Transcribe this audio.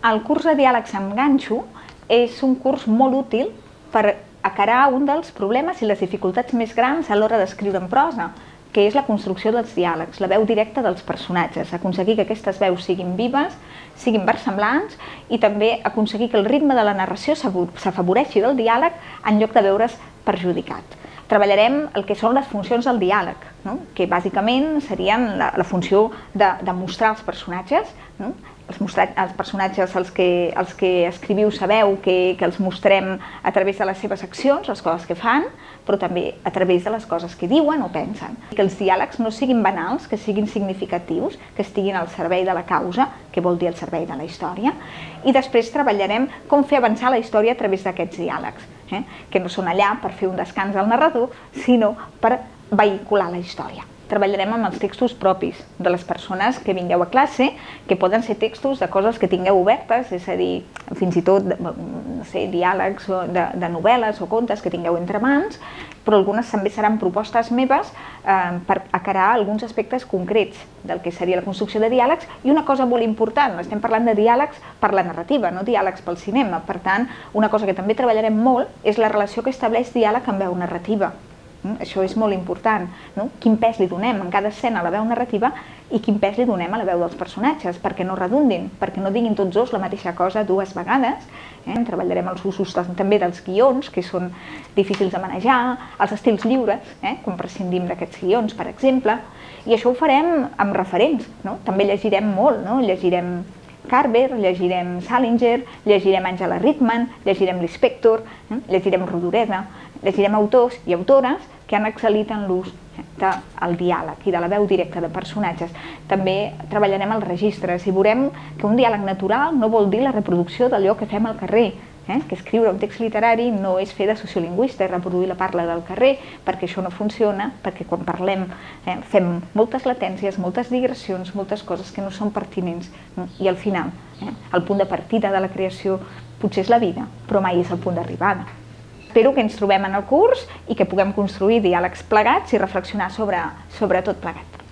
El curs de diàlegs amb ganxo és un curs molt útil per acarar un dels problemes i les dificultats més grans a l'hora d'escriure en prosa, que és la construcció dels diàlegs, la veu directa dels personatges, aconseguir que aquestes veus siguin vives, siguin versemblants i també aconseguir que el ritme de la narració s'afavoreixi del diàleg en lloc de veure's perjudicat. Treballarem el que són les funcions del diàleg, que bàsicament serien la funció de mostrar els personatges. Els personatges als que escriviu sabeu que els mostrem a través de les seves accions, les coses que fan, però també a través de les coses que diuen o pensen. Que els diàlegs no siguin banals, que siguin significatius, que estiguin al servei de la causa, que vol dir al servei de la història, i després treballarem com fer avançar la història a través d'aquests diàlegs, que no són allà per fer un descans al narrador, sinó per vehicular la història. Treballarem amb els textos propis de les persones que vingueu a classe, que poden ser textos de coses que tingueu obertes, és a dir, fins i tot diàlegs de novel·les o contes que tingueu entre mans, però algunes també seran propostes meves per acarar alguns aspectes concrets del que seria la construcció de diàlegs. I una cosa molt important, estem parlant de diàlegs per la narrativa, no diàlegs pel cinema. Per tant, una cosa que també treballarem molt és la relació que estableix diàleg amb veu narrativa. Això és molt important, quin pes li donem en cada escena a la veu narrativa i quin pes li donem a la veu dels personatges, perquè no redundin, perquè no diguin tots dos la mateixa cosa dues vegades. Treballarem els usos també dels guions, que són difícils de manejar, els estils lliures, com prescindim d'aquests guions, per exemple, i això ho farem amb referents. També llegirem molt, llegirem Carver, llegirem Salinger, llegirem Angela Rickman, llegirem Lispector, llegirem Rodoreda, llegirem autors i autores que han excel·lit en l'ús del diàleg i de la veu directa de personatges. També treballarem els registres i veurem que un diàleg natural no vol dir la reproducció d'allò que fem al carrer, que escriure un text literari no és fer de sociolingüista i reproduir la parla del carrer, perquè això no funciona, perquè quan parlem fem moltes latències, moltes digressions, moltes coses que no són pertinents, i al final el punt de partida de la creació potser és la vida, però mai és el punt d'arribada. Espero que ens trobem en el curs i que puguem construir diàlegs plegats i reflexionar sobre tot plegat.